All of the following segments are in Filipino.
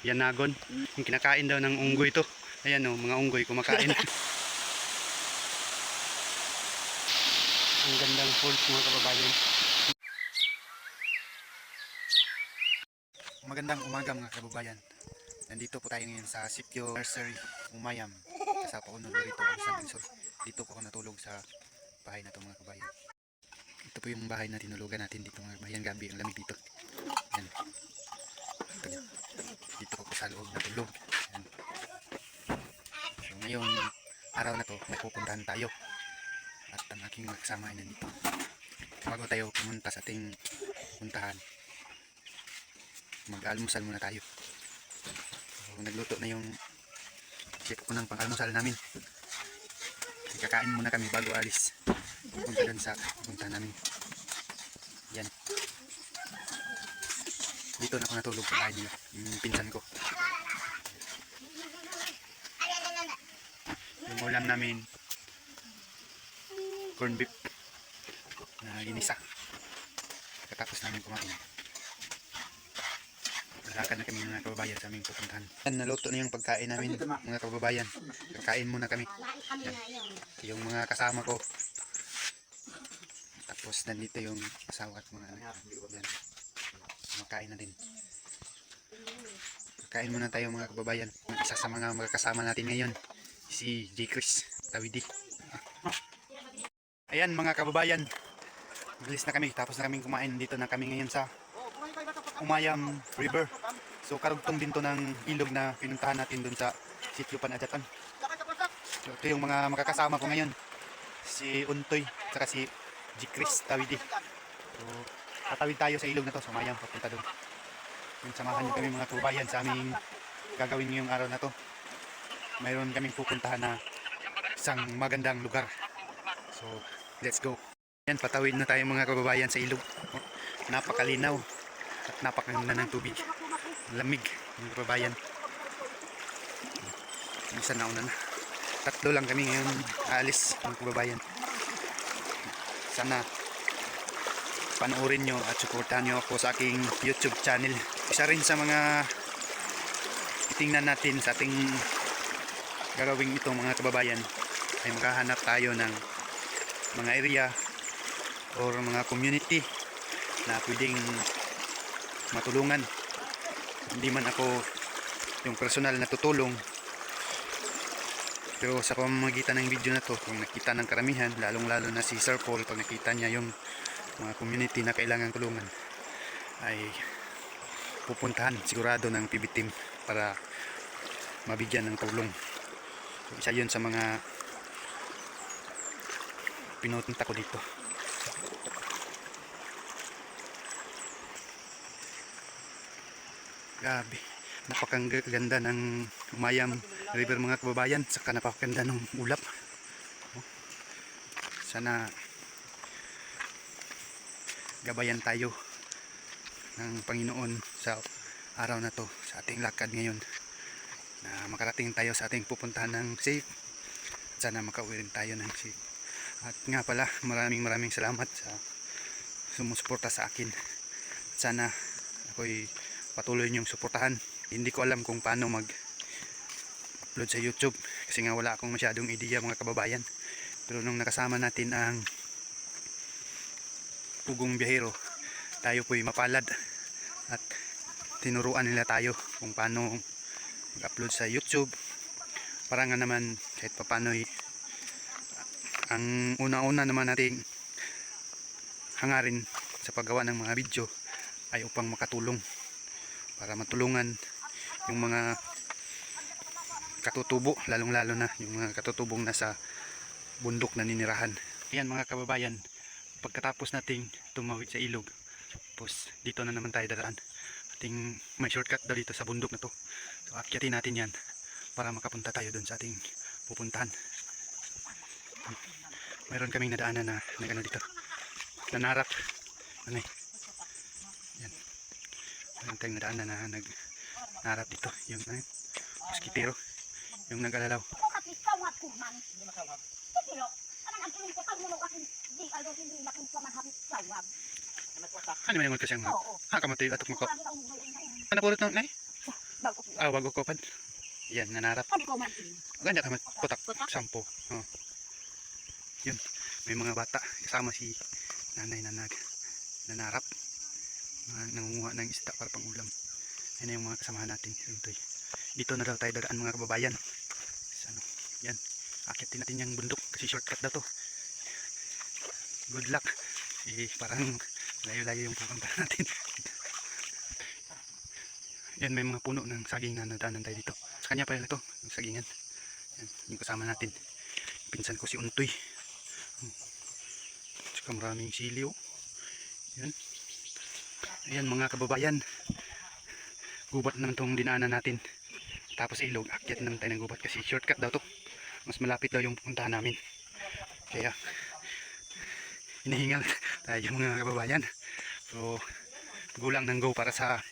Yanagon. Yung kinakain daw ng unggoy to. Ayan o, mga unggoy kumakain. Ang gandang falls mga kababayan. Magandang umaga mga kababayan. Nandito po tayo ngayon sa Sitio Nursery, Umayam. Sa Pauno Lorito, San Sur. Dito po ako natulog sa bahay na to mga kababayan. Ito po yung bahay na tinulugan natin dito mga kababayan. Gabi ang lamig dito. Yan. Dito po sa loob natulog. Yan. So ngayon, araw na to, may pupuntahan tayo. At ang aking kasama ay nandito. Bago tayo pumunta sa ating puntahan, mag-almusal muna tayo. So, nagluto na yung chef ko ng pang-almusal namin. Kakain muna kami bago alis. Pupunta dun sa puntahan namin. Yan. Dito na ako natulog sa bahay nila, yung pinsan ko. Yung ulam namin, corn beef na ginisa. Katapos namin kumain. Lakad na kami mga kababayan sa aming pupuntahan. Naluto na yung pagkain namin mga kababayan. Kakain muna kami. Yan. Yung mga kasama ko. Tapos nandito yung asawa at mga anak. Yan. Makain na din. Kakain muna tayo mga kababayan. Isa sa mga kasama natin ngayon, si J. Chris Tawidi. Ayan mga kababayan, bilis na kami, tapos na kaming kumain. Dito na kami ngayon sa Umayam River. So karugtong din to ng ilog na pinuntahan natin dun sa Sitio Panajatan. So ito yung mga makakasama ko ngayon, si Untoy at si J. Chris Tawidi. So tatawid tayo sa ilog na to, sa Umayam, papunta dun. Yung samahan nyo kami mga kababayan sa aming gagawin ngayong araw na to. Mayroon kaming pupuntahan na isang magandang lugar. So let's go. Yan, patawid na tayo mga kababayan sa ilog. Napakalinaw at napakaganda ng tubig. Lamig mga kababayan. Isa na una na. Tatlo lang kami ngayon aalis mga kababayan. Sana panoorin nyo at suportahan nyo ako sa aking YouTube channel. Isa rin sa mga titingnan natin sa ating gagawin ito mga kababayan ay makahanap tayo ng mga area or mga community na pwedeng matulungan. Hindi man ako yung personal na tutulong, pero sa pamamagitan ng video na to, kung nakita ng karamihan, lalong lalo na si Sir Paul, pag nakita niya yung mga community na kailangan tulungan, ay pupuntahan sigurado ng PB team para mabigyan ng tulong. So, isa yun sa mga pinupunta ko dito. Grabe, napakaganda ng Umayam River mga kababayan, saka napakaganda ng ulap. Sana gabayan tayo ng Panginoon sa araw na to, sa ating lakad ngayon, na makarating tayo sa ating pupuntahan ng safe. Sana makauwi rin tayo ng safe. At nga pala, maraming salamat sa sumusuporta sa akin. Sana ako'y patuloy niyong suportahan. Hindi ko alam kung paano mag-upload sa YouTube kasi nga wala akong masyadong idea mga kababayan. Pero nung nakasama natin ang Pugong Biyahero, tayo po'y mapalad at tinuruan nila tayo kung paano mag-upload sa YouTube. Para nga naman kahit papano'y ang una-una naman nating hangarin sa paggawa ng mga video ay upang makatulong, para matulungan yung mga katutubo, lalong lalo na yung mga katutubong nasa bundok na ninirahan. Ayan mga kababayan, pagkatapos nating tumawid sa ilog, tapos dito na naman tayo dadaan. Ating may shortcut daw dito sa bundok na to. So akyatin natin yan para makapunta tayo dun sa ating pupuntahan. Mayroon kaming nadaanan na nagano dito, nanarap ano eh. Yan, mayroon tayong nadaanan na nagnarap dito, yung moskitero, yung nag-alalaw. Ano man yung kasi ang kamatay atok mo ko. Ano pulot ng nay? Wag ukupan. Yan, nanarap. Ganda ka putak. Sampo. Oh. Yun. May mga bata. Kasama si nanay na nanarap. Nangunguha ng isda para pang ulam. Yan yung mga kasamahan natin. Dito na daw tayo dadaan mga kababayan. Ano, yan. Akitin natin yung bundok kasi shortcut daw to. Good luck. Parang layo-layo yung pupunta natin. Yan, may mga puno ng saging na nadaanan tayo dito. Sa kanya pala ito, yung sagingan. Yan, yung kasama natin. Pinsan ko si Untoy. Saka maraming siliw. Yan. Ayan mga kababayan. Gubat naman itong dinaanan natin. Tapos ilog, akyat naman tayo ng gubat kasi shortcut daw to. Mas malapit daw yung pupuntahan namin. Kaya hinihingal tayo mga kababayan. So gulang ng go para sa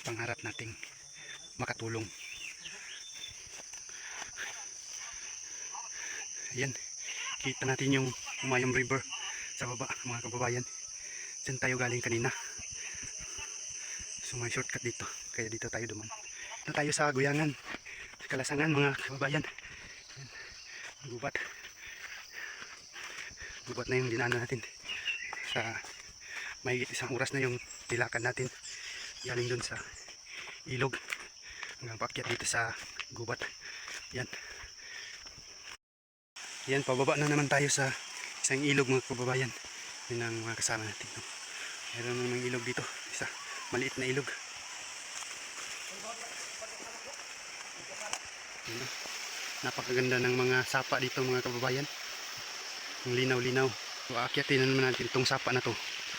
pangarap nating makatulong. Ayan, kita natin yung Umayam River sa baba mga kababayan. Diyan tayo galing kanina. So may shortcut dito, kaya dito tayo duman. Dito tayo sa Guyangan, sa Kalasangan mga kababayan. Ayan, gubat na yung dinaanan natin. Sa may isang oras na yung tilakan natin galing dun sa ilog hanggang paakyat dito sa gubat. Yan. Yan, pababa na naman tayo sa isang ilog mga kababayan. Yun ang mga kasama natin. Meron namang ilog dito, isa maliit na ilog. Yan. Napakaganda ng mga sapa dito mga kababayan. Ang linaw-linaw. So aakyatin na naman natin itong sapa na to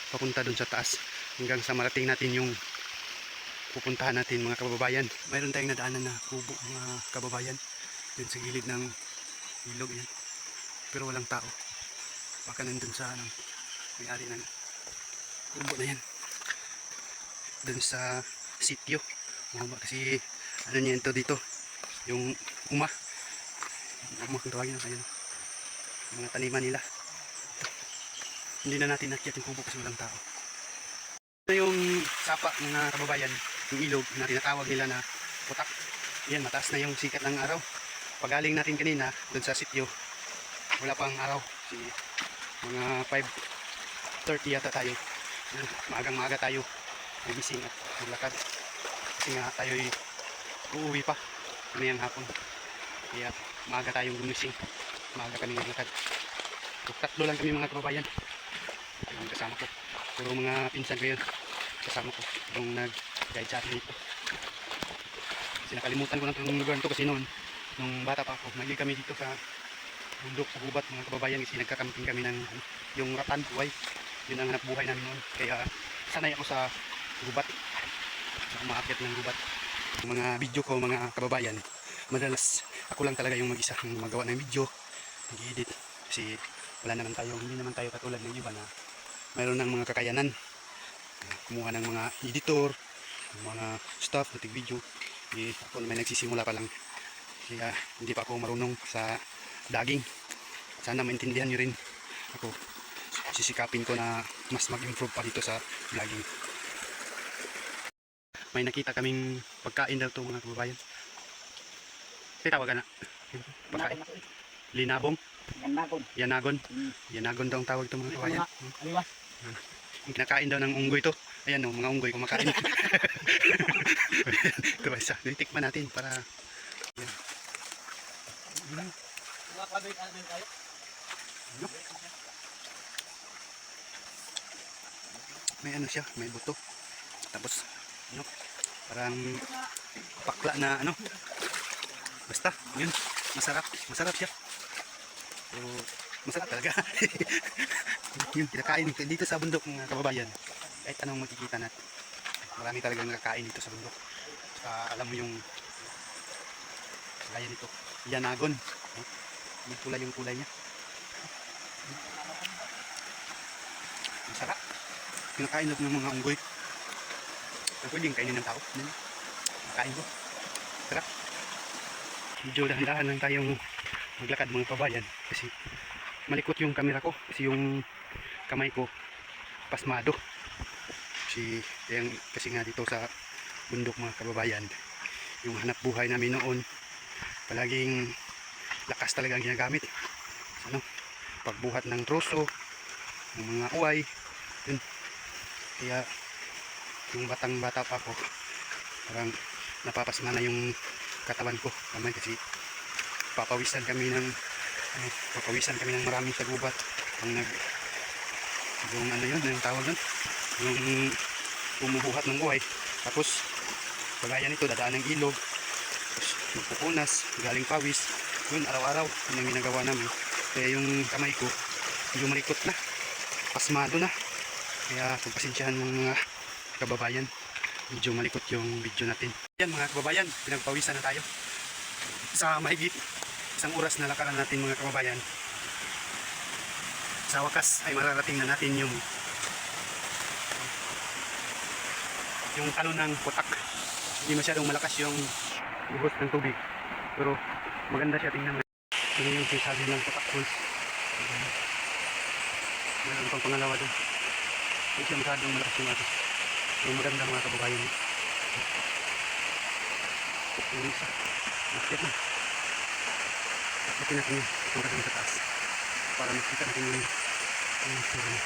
papunta dun sa taas hanggang sa marating natin yung pupuntahan natin mga kababayan. Mayroon tayong nadaanan na kubo mga kababayan dun sa gilid ng ilog yan. Pero walang tao. Baka nandun sa may-ari ng kubo na yan. Dun sa sityo. Kasi ano niyan to dito. Yung uma kung tawagin na kayo. Mga taniman nila. Hindi na natin nakyat yung kubo kasi walang tao. Ito yung sapa mga kababayan. Yung ilog na tinatawag nila na putak. Yan, mataas na yung sikat ng araw. Pagaling natin kanina dun sa sityo, wala pang araw. Mga 5:30 yata tayo. Yan, maagang-maaga tayo nagising at maglakad. Kasi nga tayo'y uuwi pa kaniyang hapon. Kaya maaga tayong gumising. Maaga kami naglakad. So, 3 lang kami mga kababayan. Yung kasama ko. Puro mga pinsan ko yun. Kasama ko. Yung nag-guide sa atin dito. Kasi nakalimutan ko na itong lugar nito kasi noon, nung bata pa ako, naging kami dito sa bundok, sa gubat mga kababayan kasi nagkakamping kami ng yung ratan, buhay. Yun ang hanap buhay namin noon. Kaya sanay ako sa gubat. Sa umaakit ng gubat. Yung mga video ko mga kababayan, madalas ako lang talaga yung mag-isa ng magawa ng video, nag-edit. Kasi wala naman tayo, hindi naman tayo katulad ng iba na mayroon ng mga kakayanan. Kumuha ng mga editor, mga staff, natig video. Ako naman nagsisimula pa lang. Kaya hindi pa ako marunong sa daging. Sana maintindihan nyo rin ako. Sisikapin ko na mas mag-improve pa dito sa vlogging. May nakita kaming pagkain daw ito mga kababayan. Tawag na. Pagkain. Linabong. Yanagon. Yanagon daw ang tawag ito mga kababayan. Yung kinakain daw ng unggoy to. Ayan o, mga unggoy kumakain. Ito ba isa? Tikman natin para yan. May ano siya, may buto. Tapos ano, parang pakla na ano. Basta, yun, masarap siya. So, masarap talaga. Yun, kinakain dito sa bundok mga kababayan. Kahit anong makikita natin, marami talagang nakakain dito sa bundok. Alam mo yung gaya nito, yanagon. May kulay yung kulay niya. Masarap. Kinakain ng mga unggoy. Pwedeng kainin ng tao. Kain ko. Sarap. Medyo dahan-dahan lang tayong maglakad mga kababayan kasi malikot yung camera ko kasi yung kamay ko pasmado kasi nga dito sa bundok mga kababayan. Yung hanap buhay namin noon, palaging lakas talaga ang ginagamit. Ano, pagbuhat ng troso, ng mga uway, yun. Kaya yung batang bata pa ako, parang napapasma na yung katawan ko naman kasi papawisan kami ng maraming sa gubat ang yung ano yun, yung tawag nun, yung bumubuhat ng uway. Tapos kagaya nito, dadaan ng ilog, tapos magpupunas, galing pawis, yun araw-araw yun ang ginagawa namin. Kaya yung kamay ko medyo marikot na, pasmado na, kaya pagpasensyahan ng mga kababayan, medyo malikot yung video natin. Yan mga kababayan, pinagpawisan na tayo sa mahigit isang oras na lakaran natin mga kababayan. Sa wakas ay mararating na natin yung talon ng putak. Hindi masyadong malakas yung buhos ng tubig, pero maganda siya tingnan. Ito yung sinasabi ng putak falls. Meron pang pangalawa doon. Hindi siya masyadong malakas yung ato. Pero maganda mga kababayan. Yung isa, nakit na. Nakit natin yung pagkakas sa taas para makita natin yung sura niya.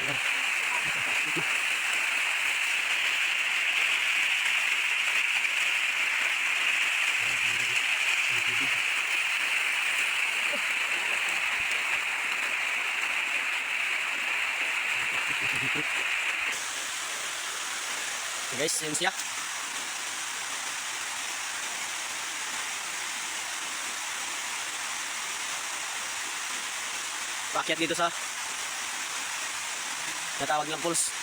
Ayan, nakapasok na. So guys, yun siya. Paakyat dito sa natawag ng pulse.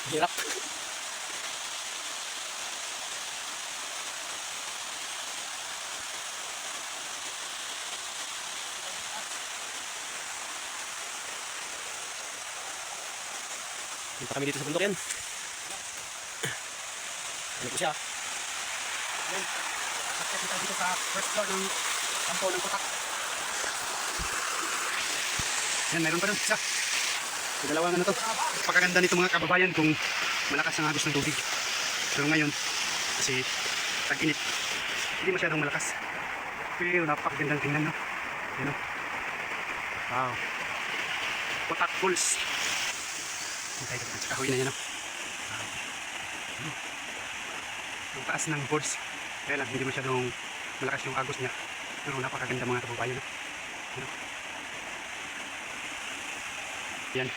Hirap. Punta kami dito sa bundok yan. Ano po siya? Yan, sakit kita dito sa first floor ng kampo ng putak. Yan, mayroon pa dun isa. Yung dalawang ano to, pagkaganda nito mga kababayan kung malakas ang agos ng tubig. Pero ngayon, kasi tag-init, hindi masyadong malakas. Pero napakagandang tingnan, no? Yan, no? Wow. Putak Falls. Hintay ka sa kahoy na yan, no? Wow. Ang taas ng falls. Kaya lang, hindi masyadong malakas yung agos niya. Pero napakaganda mga kababayan, no? Yan, no? Yan.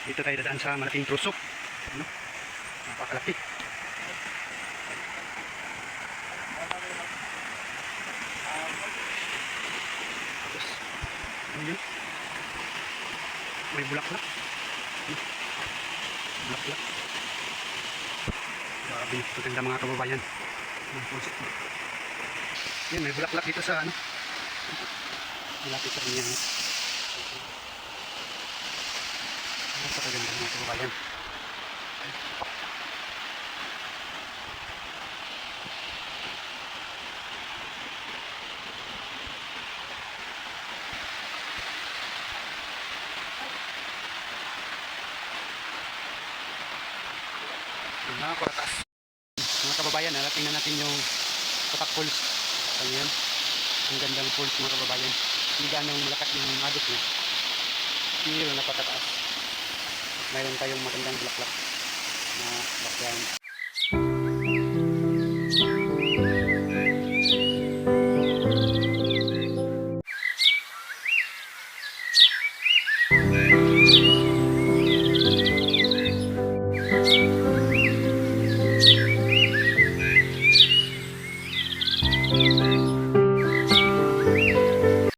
Dito tayo dadaan sa malaking trusok. Ano? Napakalaki. Tapos, ano yun? May bulaklak. Bulaklak. Grabe, maganda mga kababayan. Yan, may bulaklak dito sa ano. Malapit sa kanya. Napakaganda mga kababayan. Napakataas. Mga kababayan, narating na natin yung Putak Falls. Ano yan? Ang gandang falls mga kababayan. Hindi ganong malakas yung agos niya. Pero napakataas. Mayroon tayong magandang bulaklak na background.